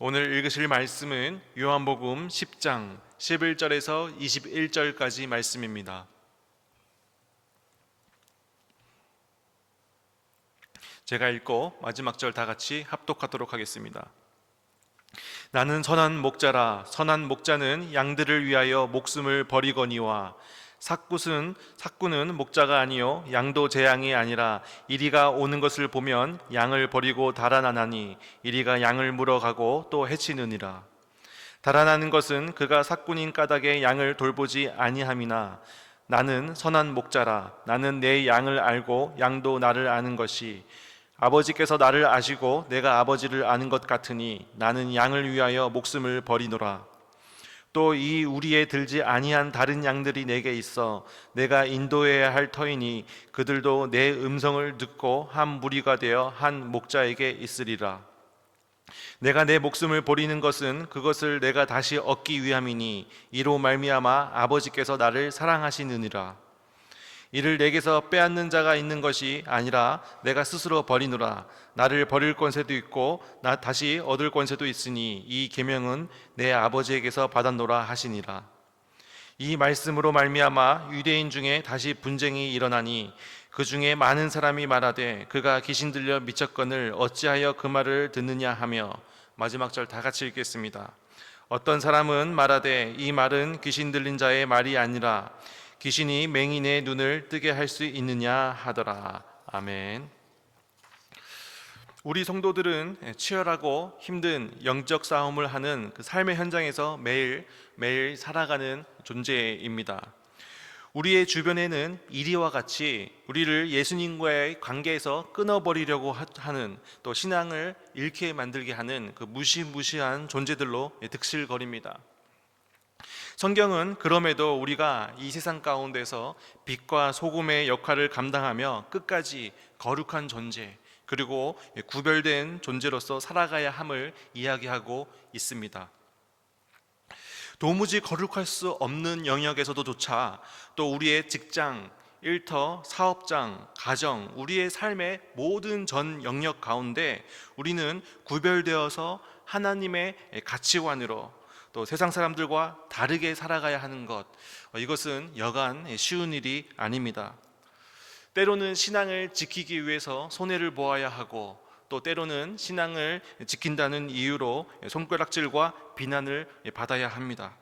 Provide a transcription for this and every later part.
오늘 읽으실 말씀은 요한복음 10장 11절에서 21절까지 말씀입니다. 제가 읽고 마지막 절 다 같이 합독하도록 하겠습니다. 나는 선한 목자라. 선한 목자는 양들을 위하여 목숨을 버리거니와 삭구는 목자가 아니요 양도 제 양이 아니라 이리가 오는 것을 보면 양을 버리고 달아나나니 이리가 양을 물어가고 또 해치느니라. 달아나는 것은 그가 삭군인 까닭에 양을 돌보지 아니함이나 나는 선한 목자라. 나는 내 양을 알고 양도 나를 아는 것이 아버지께서 나를 아시고 내가 아버지를 아는 것 같으니 나는 양을 위하여 목숨을 버리노라. 또 이 우리에 들지 아니한 다른 양들이 내게 있어 내가 인도해야 할 터이니 그들도 내 음성을 듣고 한 무리가 되어 한 목자에게 있으리라. 내가 내 목숨을 버리는 것은 그것을 내가 다시 얻기 위함이니 이로 말미암아 아버지께서 나를 사랑하시느니라. 이를 내게서 빼앗는 자가 있는 것이 아니라 내가 스스로 버리노라. 나를 버릴 권세도 있고 나 다시 얻을 권세도 있으니 이 계명은 내 아버지에게서 받았노라 하시니라. 이 말씀으로 말미암아 유대인 중에 다시 분쟁이 일어나니 그 중에 많은 사람이 말하되 그가 귀신 들려 미쳤거늘 어찌하여 그 말을 듣느냐 하며. 마지막 절 다 같이 읽겠습니다. 어떤 사람은 말하되 이 말은 귀신 들린 자의 말이 아니라 귀신이 맹인의 눈을 뜨게 할 수 있느냐 하더라. 아멘. 우리 성도들은 치열하고 힘든 영적 싸움을 하는 그 삶의 현장에서 매일 살아가는 존재입니다. 우리의 주변에는 이리와 같이 우리를 예수님과의 관계에서 끊어버리려고 하는, 또 신앙을 잃게 만들게 하는 그 무시무시한 존재들로 득실거립니다. 성경은 그럼에도 우리가 이 세상 가운데서 빛과 소금의 역할을 감당하며 끝까지 거룩한 존재, 그리고 구별된 존재로서 살아가야 함을 이야기하고 있습니다. 도무지 거룩할 수 없는 영역에서도조차, 또 우리의 직장, 일터, 사업장, 가정, 우리의 삶의 모든 전 영역 가운데 우리는 구별되어서 하나님의 가치관으로 또 세상 사람들과 다르게 살아가야 하는 것, 이것은 여간 쉬운 일이 아닙니다. 때로는 신앙을 지키기 위해서 손해를 보아야 하고, 또 때로는 신앙을 지킨다는 이유로 손가락질과 비난을 받아야 합니다.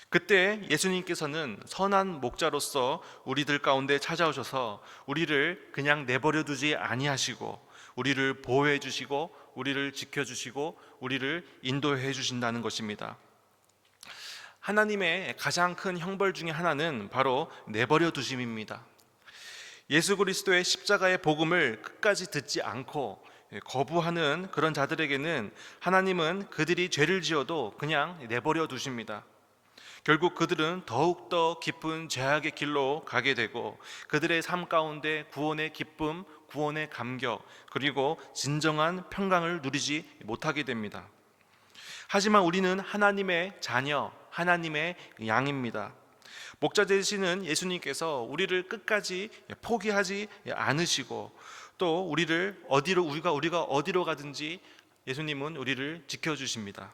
그때 예수님께서는 선한 목자로서 우리들 가운데 찾아오셔서 우리를 그냥 내버려 두지 아니하시고 우리를 보호해 주시고 우리를 지켜주시고 우리를 인도해 주신다는 것입니다. 하나님의 가장 큰 형벌 중에 하나는 바로 내버려 두심입니다. 예수 그리스도의 십자가의 복음을 끝까지 듣지 않고 거부하는 그런 자들에게는 하나님은 그들이 죄를 지어도 그냥 내버려 두십니다. 결국 그들은 더욱더 깊은 죄악의 길로 가게 되고 그들의 삶 가운데 구원의 기쁨, 구원의 감격, 그리고 진정한 평강을 누리지 못하게 됩니다. 하지만 우리는 하나님의 자녀, 하나님의 양입니다. 목자 되시는 예수님께서 우리를 끝까지 포기하지 않으시고 또 우리가 어디로 가든지 예수님은 우리를 지켜주십니다.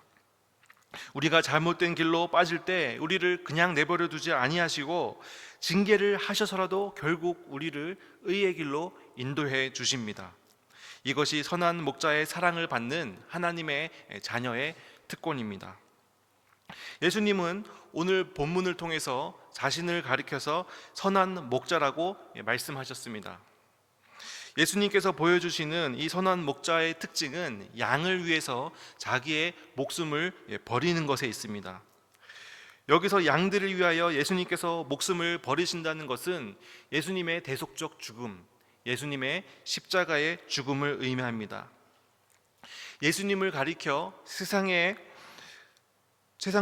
우리가 잘못된 길로 빠질 때 우리를 그냥 내버려 두지 아니하시고 징계를 하셔서라도 결국 우리를 의의 길로 인도해 주십니다. 이것이 선한 목자의 사랑을 받는 하나님의 자녀의 특권입니다. 예수님은 오늘 본문을 통해서 자신을 가리켜서 선한 목자라고 말씀하셨습니다. 예수님께서 보여주시는 이 선한 목자의 특징은 양을 위해서 자기의 목숨을 버리는 것에 있습니다. 여기서 양들을 위하여 예수님께서 목숨을 버리신다는 것은 예수님의 대속적 죽음, 예수님의 십자가의 죽음을 의미합니다. 예수님을 가리켜 세상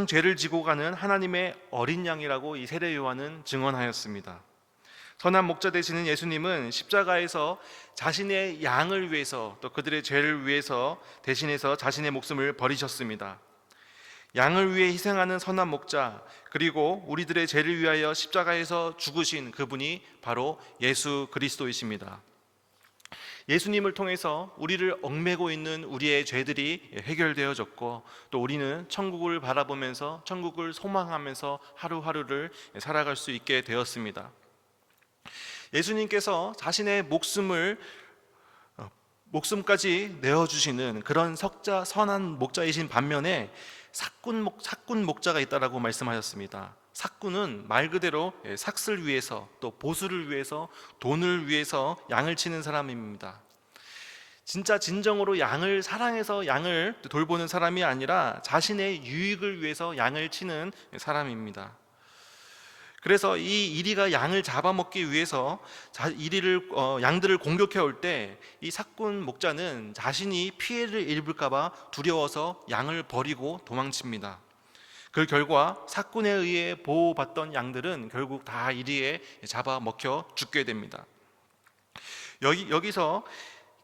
죄를 지고 가는 하나님의 어린 양이라고 이 세례 요한은 증언하였습니다. 선한 목자 되시는 예수님은 십자가에서 자신의 양을 위해서 또 그들의 죄를 위해서 대신해서 자신의 목숨을 버리셨습니다. 양을 위해 희생하는 선한 목자, 그리고 우리들의 죄를 위하여 십자가에서 죽으신 그분이 바로 예수 그리스도이십니다. 예수님을 통해서 우리를 얽매고 있는 우리의 죄들이 해결되어졌고, 또 우리는 천국을 바라보면서 천국을 소망하면서 하루하루를 살아갈 수 있게 되었습니다. 예수님께서 자신의 목숨까지 내어주시는 그런 선한 목자이신 반면에 삭군 목자가 있다라고 말씀하셨습니다. 삭군은 말 그대로 삭슬 위해서, 또 보수를 위해서, 돈을 위해서 양을 치는 사람입니다. 진짜 진정으로 양을 사랑해서 양을 돌보는 사람이 아니라 자신의 유익을 위해서 양을 치는 사람입니다. 그래서 이 이리가 양을 잡아먹기 위해서 양들을 공격해 올 때 이 삭군 목자는 자신이 피해를 입을까봐 두려워서 양을 버리고 도망칩니다. 그 결과 삭군에 의해 보호받던 양들은 결국 다 이리에 잡아먹혀 죽게 됩니다. 여기서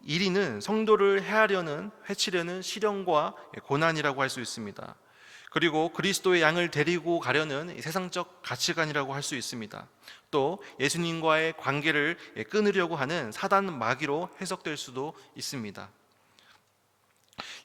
이리는 성도를 해치려는 시련과 고난이라고 할 수 있습니다. 그리고 그리스도의 양을 데리고 가려는 세상적 가치관이라고 할 수 있습니다. 또 예수님과의 관계를 끊으려고 하는 사단 마귀로 해석될 수도 있습니다.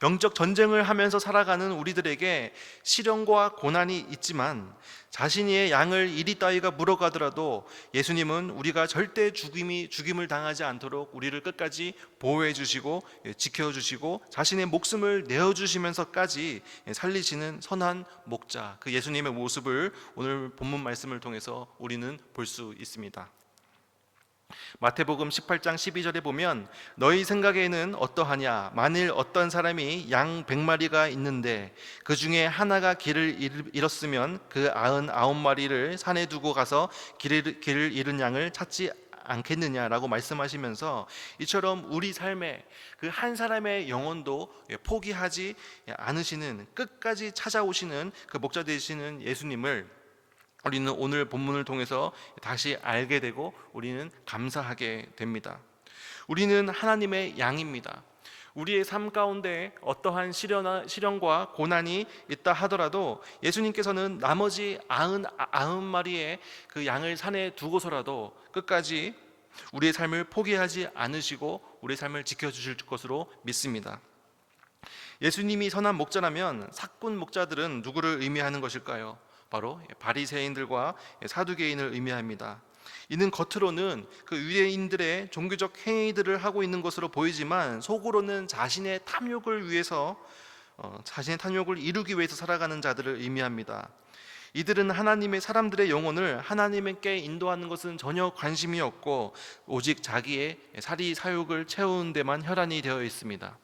영적 전쟁을 하면서 살아가는 우리들에게 시련과 고난이 있지만, 자신의 양을 이리 따위가 물어가더라도 예수님은 우리가 절대 죽임을 당하지 않도록 우리를 끝까지 보호해 주시고 지켜주시고 자신의 목숨을 내어주시면서까지 살리시는 선한 목자, 그 예수님의 모습을 오늘 본문 말씀을 통해서 우리는 볼 수 있습니다. 마태복음 18장 12절에 보면 너희 생각에는 어떠하냐? 만일 어떤 사람이 양 100마리가 있는데 그 중에 하나가 길을 잃었으면 그 99마리를 산에 두고 가서 길을 잃은 양을 찾지 않겠느냐라고 말씀하시면서, 이처럼 우리 삶에 그 한 사람의 영혼도 포기하지 않으시는, 끝까지 찾아오시는 그 목자 되시는 예수님을 우리는 오늘 본문을 통해서 다시 알게 되고 우리는 감사하게 됩니다. 우리는 하나님의 양입니다. 우리의 삶 가운데 어떠한 시련과 고난이 있다 하더라도 예수님께서는 나머지 99마리의 그 양을 산에 두고서라도 끝까지 우리의 삶을 포기하지 않으시고 우리의 삶을 지켜주실 것으로 믿습니다. 예수님이 선한 목자라면 삭군 목자들은 누구를 의미하는 것일까요? 바로 바리새인들과 사두개인을 의미합니다. 이는 겉으로는 그 유대인들의 종교적 행위들을 하고 있는 것으로 보이지만 속으로는 자신의 탐욕을 이루기 위해서 살아가는 자들을 의미합니다. 이들은 사람들의 영혼을 하나님께 인도하는 것은 전혀 관심이 없고 오직 자기의 사리사욕을 채우는 데만 혈안이 되어 있습니다.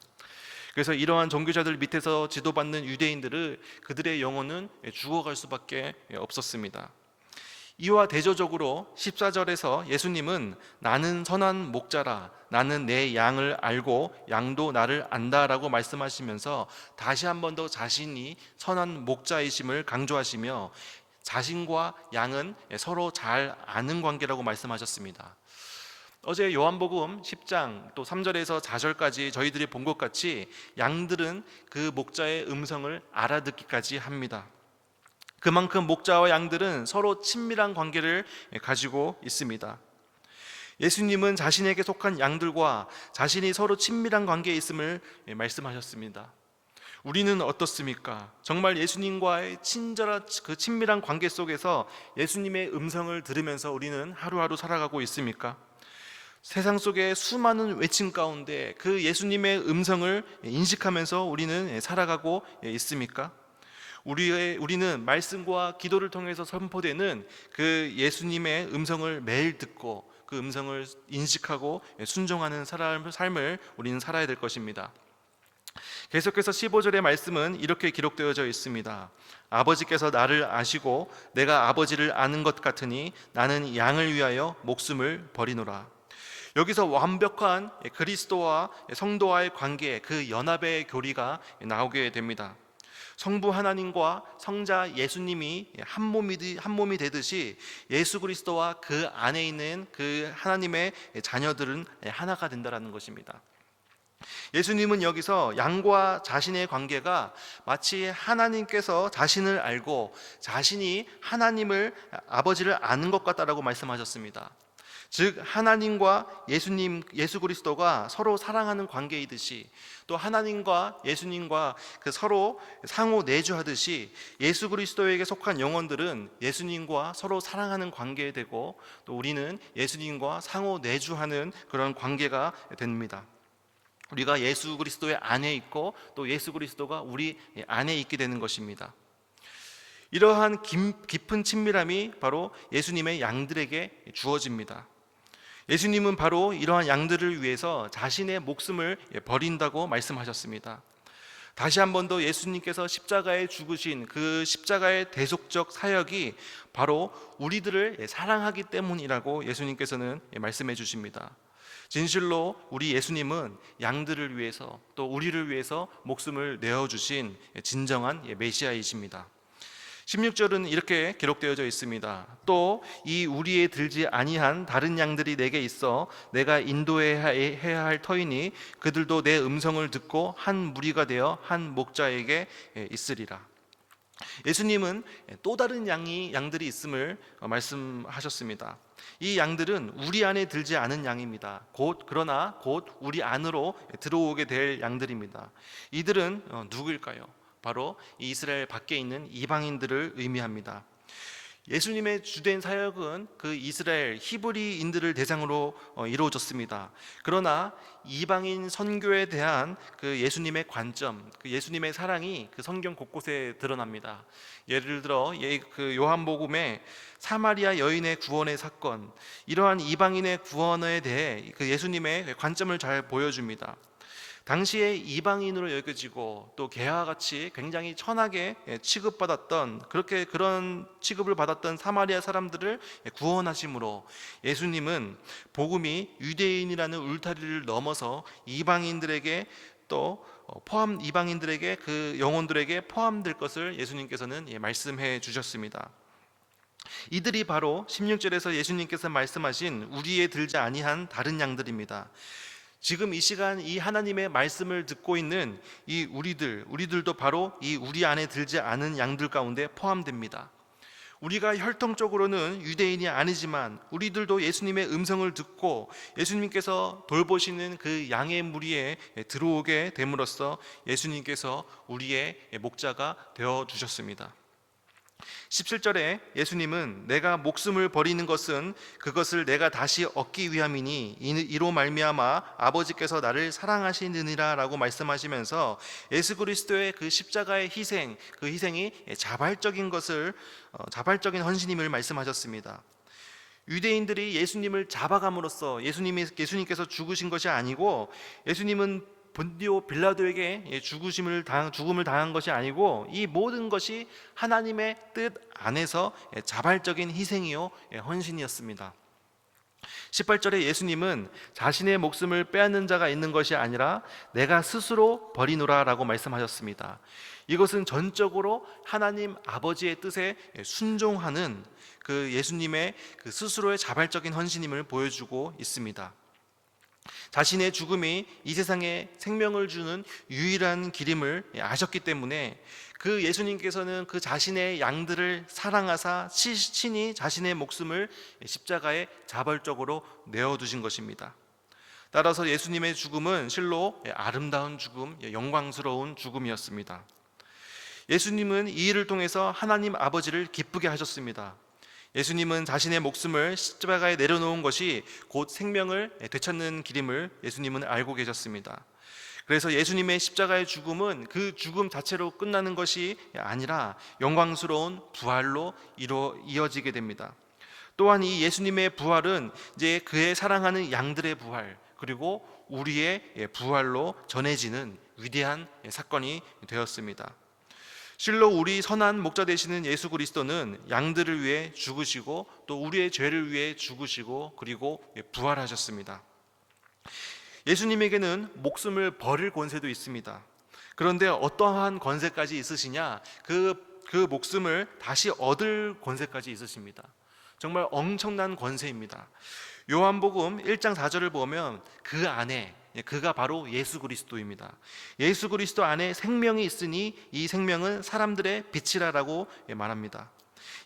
그래서 이러한 종교자들 밑에서 지도받는 유대인들은 그들의 영혼은 죽어갈 수밖에 없었습니다. 이와 대조적으로 14절에서 예수님은 나는 선한 목자라, 나는 내 양을 알고 양도 나를 안다라고 말씀하시면서 다시 한 번 더 자신이 선한 목자이심을 강조하시며 자신과 양은 서로 잘 아는 관계라고 말씀하셨습니다. 어제 요한복음 10장 또 3절에서 4절까지 저희들이 본 것 같이 양들은 그 목자의 음성을 알아듣기까지 합니다. 그만큼 목자와 양들은 서로 친밀한 관계를 가지고 있습니다. 예수님은 자신에게 속한 양들과 자신이 서로 친밀한 관계에 있음을 말씀하셨습니다. 우리는 어떻습니까? 정말 예수님과의 친밀한 관계 속에서 예수님의 음성을 들으면서 우리는 하루하루 살아가고 있습니까? 세상 속의 수많은 외침 가운데 그 예수님의 음성을 인식하면서 우리는 살아가고 있습니까? 우리는 말씀과 기도를 통해서 선포되는 그 예수님의 음성을 매일 듣고 그 음성을 인식하고 순종하는 삶을 우리는 살아야 될 것입니다. 계속해서 15절의 말씀은 이렇게 기록되어져 있습니다. 아버지께서 나를 아시고 내가 아버지를 아는 것 같으니 나는 양을 위하여 목숨을 버리노라. 여기서 완벽한 그리스도와 성도와의 관계, 그 연합의 교리가 나오게 됩니다. 성부 하나님과 성자 예수님이 한 몸이 되듯이 예수 그리스도와 그 안에 있는 그 하나님의 자녀들은 하나가 된다는 것입니다. 예수님은 여기서 양과 자신의 관계가 마치 하나님께서 자신을 알고 자신이 아버지를 아는 것 같다라고 말씀하셨습니다. 즉 하나님과 예수 그리스도가 서로 사랑하는 관계이듯이, 또 하나님과 예수님과 그 서로 상호 내주하듯이 예수 그리스도에게 속한 영혼들은 예수님과 서로 사랑하는 관계에 되고, 또 우리는 예수님과 상호 내주하는 그런 관계가 됩니다. 우리가 예수 그리스도의 안에 있고 또 예수 그리스도가 우리 안에 있게 되는 것입니다. 이러한 깊은 친밀함이 바로 예수님의 양들에게 주어집니다. 예수님은 바로 이러한 양들을 위해서 자신의 목숨을 버린다고 말씀하셨습니다. 다시 한 번 더 예수님께서 십자가에 죽으신 그 십자가의 대속적 사역이 바로 우리들을 사랑하기 때문이라고 예수님께서는 말씀해 주십니다. 진실로 우리 예수님은 양들을 위해서 또 우리를 위해서 목숨을 내어주신 진정한 메시아이십니다. 16절은 이렇게 기록되어져 있습니다. 또 이 우리에 들지 아니한 다른 양들이 내게 있어 내가 인도해야 할 터이니 그들도 내 음성을 듣고 한 무리가 되어 한 목자에게 있으리라. 예수님은 또 다른 양들이 있음을 말씀하셨습니다. 이 양들은 우리 안에 들지 않은 양입니다. 그러나 곧 우리 안으로 들어오게 될 양들입니다. 이들은 누구일까요? 바로 이스라엘 밖에 있는 이방인들을 의미합니다. 예수님의 주된 사역은 그 이스라엘 히브리인들을 대상으로 이루어졌습니다. 그러나 이방인 선교에 대한 그 예수님의 관점, 그 예수님의 사랑이 그 성경 곳곳에 드러납니다. 예를 들어 그 요한복음의 사마리아 여인의 구원의 사건, 이러한 이방인의 구원에 대해 그 예수님의 관점을 잘 보여줍니다. 당시에 이방인으로 여겨지고 또 개와 같이 굉장히 천하게 취급받았던, 그런 취급을 받았던 사마리아 사람들을 구원하심으로 예수님은 복음이 유대인이라는 울타리를 넘어서 이방인들에게 그 영혼들에게 포함될 것을 예수님께서는 말씀해 주셨습니다. 이들이 바로 16절에서 예수님께서 말씀하신 우리에 들지 아니한 다른 양들입니다. 지금 이 시간 이 하나님의 말씀을 듣고 있는 이 우리들도 바로 이 우리 안에 들지 않은 양들 가운데 포함됩니다. 우리가 혈통적으로는 유대인이 아니지만 우리들도 예수님의 음성을 듣고 예수님께서 돌보시는 그 양의 무리에 들어오게 됨으로써 예수님께서 우리의 목자가 되어 주셨습니다. 17절에 예수님은 내가 목숨을 버리는 것은 그것을 내가 다시 얻기 위함이니 이로 말미암아 아버지께서 나를 사랑하시느니라 라고 말씀하시면서 예수 그리스도의 그 십자가의 희생, 그 희생이 자발적인 자발적인 헌신임을 말씀하셨습니다. 유대인들이 예수님을 잡아감으로써 예수님께서 죽으신 것이 아니고, 예수님은 본디오 빌라도에게 죽음을 당한 것이 아니고, 이 모든 것이 하나님의 뜻 안에서 자발적인 희생이요 헌신이었습니다. 18절에 예수님은 자신의 목숨을 빼앗는 자가 있는 것이 아니라 내가 스스로 버리노라 라고 말씀하셨습니다. 이것은 전적으로 하나님 아버지의 뜻에 순종하는 그 예수님의 그 스스로의 자발적인 헌신임을 보여주고 있습니다. 자신의 죽음이 이 세상에 생명을 주는 유일한 길임을 아셨기 때문에 그 예수님께서는 그 자신의 양들을 사랑하사 친히 자신의 목숨을 십자가에 자발적으로 내어두신 것입니다. 따라서 예수님의 죽음은 실로 아름다운 죽음, 영광스러운 죽음이었습니다. 예수님은 이 일을 통해서 하나님 아버지를 기쁘게 하셨습니다. 예수님은 자신의 목숨을 십자가에 내려놓은 것이 곧 생명을 되찾는 길임을 예수님은 알고 계셨습니다. 그래서 예수님의 십자가의 죽음은 그 죽음 자체로 끝나는 것이 아니라 영광스러운 부활로 이어지게 됩니다. 또한 이 예수님의 부활은 이제 그의 사랑하는 양들의 부활, 그리고 우리의 부활로 전해지는 위대한 사건이 되었습니다. 실로 우리 선한 목자 되시는 예수 그리스도는 양들을 위해 죽으시고 또 우리의 죄를 위해 죽으시고 그리고 부활하셨습니다. 예수님에게는 목숨을 버릴 권세도 있습니다. 그런데 어떠한 권세까지 있으시냐? 그 목숨을 다시 얻을 권세까지 있으십니다. 정말 엄청난 권세입니다. 요한복음 1장 4절을 보면 그 안에, 그가 바로 예수 그리스도입니다. 예수 그리스도 안에 생명이 있으니 이 생명은 사람들의 빛이라고 말합니다.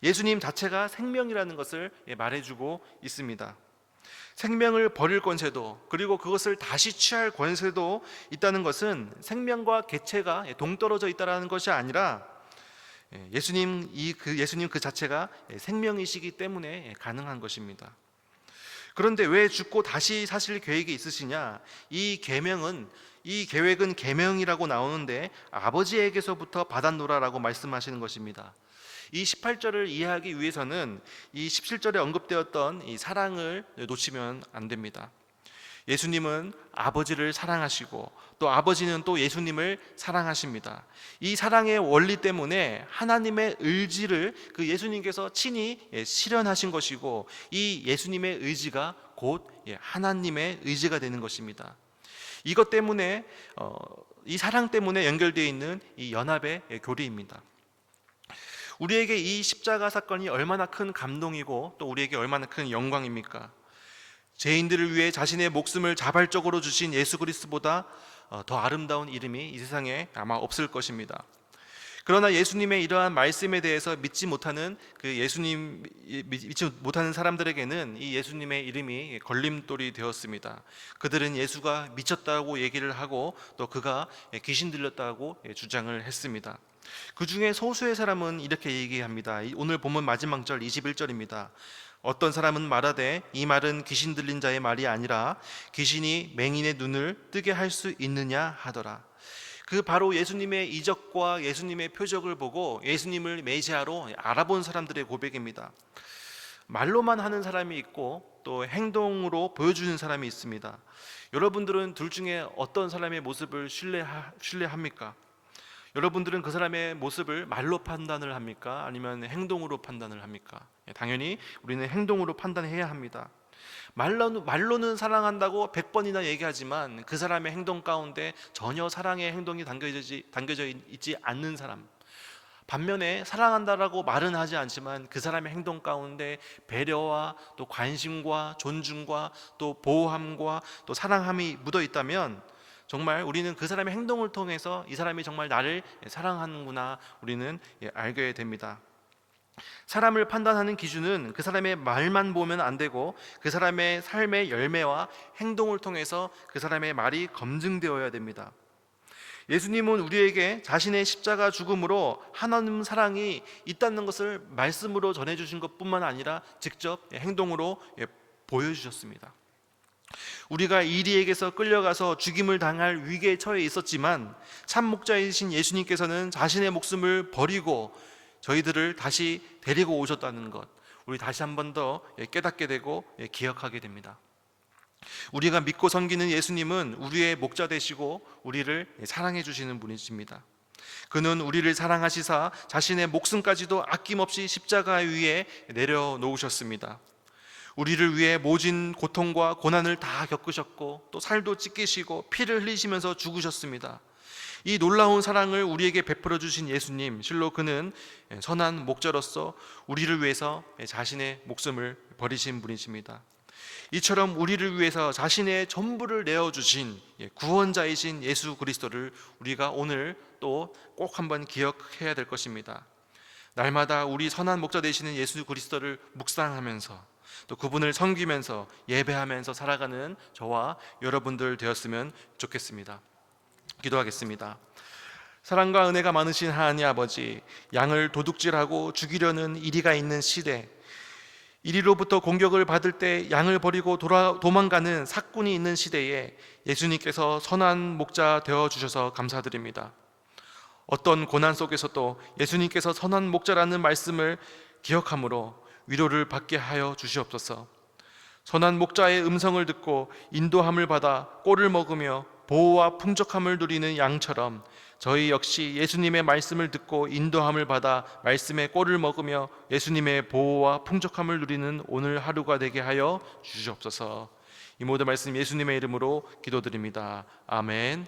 예수님 자체가 생명이라는 것을 말해주고 있습니다. 생명을 버릴 권세도, 그리고 그것을 다시 취할 권세도 있다는 것은 생명과 개체가 동떨어져 있다는 것이 아니라 예수님 그 자체가 생명이시기 때문에 가능한 것입니다. 그런데 왜 죽고 다시 사실 계획이 있으시냐? 이 계획은 계명이라고 나오는데 아버지에게서부터 받았노라라고 말씀하시는 것입니다. 이 18절을 이해하기 위해서는 이 17절에 언급되었던 이 사랑을 놓치면 안 됩니다. 예수님은 아버지를 사랑하시고 또 아버지는 또 예수님을 사랑하십니다. 이 사랑의 원리 때문에 하나님의 의지를 그 예수님께서 친히 실현하신 것이고, 이 예수님의 의지가 곧 하나님의 의지가 되는 것입니다. 이것 때문에 이 사랑 때문에 연결되어 있는 이 연합의 교리입니다. 우리에게 이 십자가 사건이 얼마나 큰 감동이고 또 우리에게 얼마나 큰 영광입니까? 죄인들을 위해 자신의 목숨을 자발적으로 주신 예수 그리스도보다 더 아름다운 이름이 이 세상에 아마 없을 것입니다. 그러나 예수님의 이러한 말씀에 대해서 믿지 못하는 사람들에게는 이 예수님의 이름이 걸림돌이 되었습니다. 그들은 예수가 미쳤다고 얘기를 하고 또 그가 귀신 들렸다고 주장을 했습니다. 그 중에 소수의 사람은 이렇게 얘기합니다. 오늘 본문 마지막 절 21절입니다. 어떤 사람은 말하되 이 말은 귀신 들린 자의 말이 아니라 귀신이 맹인의 눈을 뜨게 할 수 있느냐 하더라. 그 바로 예수님의 이적과 예수님의 표적을 보고 예수님을 메시아로 알아본 사람들의 고백입니다. 말로만 하는 사람이 있고 또 행동으로 보여주는 사람이 있습니다. 여러분들은 둘 중에 어떤 사람의 모습을 신뢰합니까? 여러분들은 그 사람의 모습을 말로 판단을 합니까? 아니면 행동으로 판단을 합니까? 당연히 우리는 행동으로 판단해야 합니다. 말로는 사랑한다고 100번이나 얘기하지만 그 사람의 행동 가운데 전혀 사랑의 행동이 담겨져 있지 않는 사람, 반면에 사랑한다라고 말은 하지 않지만 그 사람의 행동 가운데 배려와 또 관심과 존중과 또 보호함과 또 사랑함이 묻어 있다면 정말 우리는 그 사람의 행동을 통해서 이 사람이 정말 나를 사랑하는구나 우리는 알게 됩니다. 사람을 판단하는 기준은 그 사람의 말만 보면 안 되고 그 사람의 삶의 열매와 행동을 통해서 그 사람의 말이 검증되어야 됩니다. 예수님은 우리에게 자신의 십자가 죽음으로 하나님 사랑이 있다는 것을 말씀으로 전해주신 것뿐만 아니라 직접 행동으로 보여주셨습니다. 우리가 이리에게서 끌려가서 죽임을 당할 위기에 처해 있었지만 참 목자이신 예수님께서는 자신의 목숨을 버리고 저희들을 다시 데리고 오셨다는 것, 우리 다시 한 번 더 깨닫게 되고 기억하게 됩니다. 우리가 믿고 섬기는 예수님은 우리의 목자 되시고 우리를 사랑해 주시는 분이십니다. 그는 우리를 사랑하시사 자신의 목숨까지도 아낌없이 십자가 위에 내려놓으셨습니다. 우리를 위해 모진 고통과 고난을 다 겪으셨고 또 살도 찢기시고 피를 흘리시면서 죽으셨습니다. 이 놀라운 사랑을 우리에게 베풀어 주신 예수님, 실로 그는 선한 목자로서 우리를 위해서 자신의 목숨을 버리신 분이십니다. 이처럼 우리를 위해서 자신의 전부를 내어주신 구원자이신 예수 그리스도를 우리가 오늘 또 꼭 한번 기억해야 될 것입니다. 날마다 우리 선한 목자 되시는 예수 그리스도를 묵상하면서 또 그분을 섬기면서 예배하면서 살아가는 저와 여러분들 되었으면 좋겠습니다. 기도하겠습니다. 사랑과 은혜가 많으신 하나님 아버지, 양을 도둑질하고 죽이려는 이리가 있는 시대, 이리로부터 공격을 받을 때 양을 버리고 도망가는 삭군이 있는 시대에 예수님께서 선한 목자 되어주셔서 감사드립니다. 어떤 고난 속에서도 예수님께서 선한 목자라는 말씀을 기억함으로 위로를 받게 하여 주시옵소서. 선한 목자의 음성을 듣고 인도함을 받아 꼴을 먹으며 보호와 풍족함을 누리는 양처럼 저희 역시 예수님의 말씀을 듣고 인도함을 받아 말씀의 꼴을 먹으며 예수님의 보호와 풍족함을 누리는 오늘 하루가 되게 하여 주시옵소서. 이 모든 말씀 예수님의 이름으로 기도드립니다. 아멘.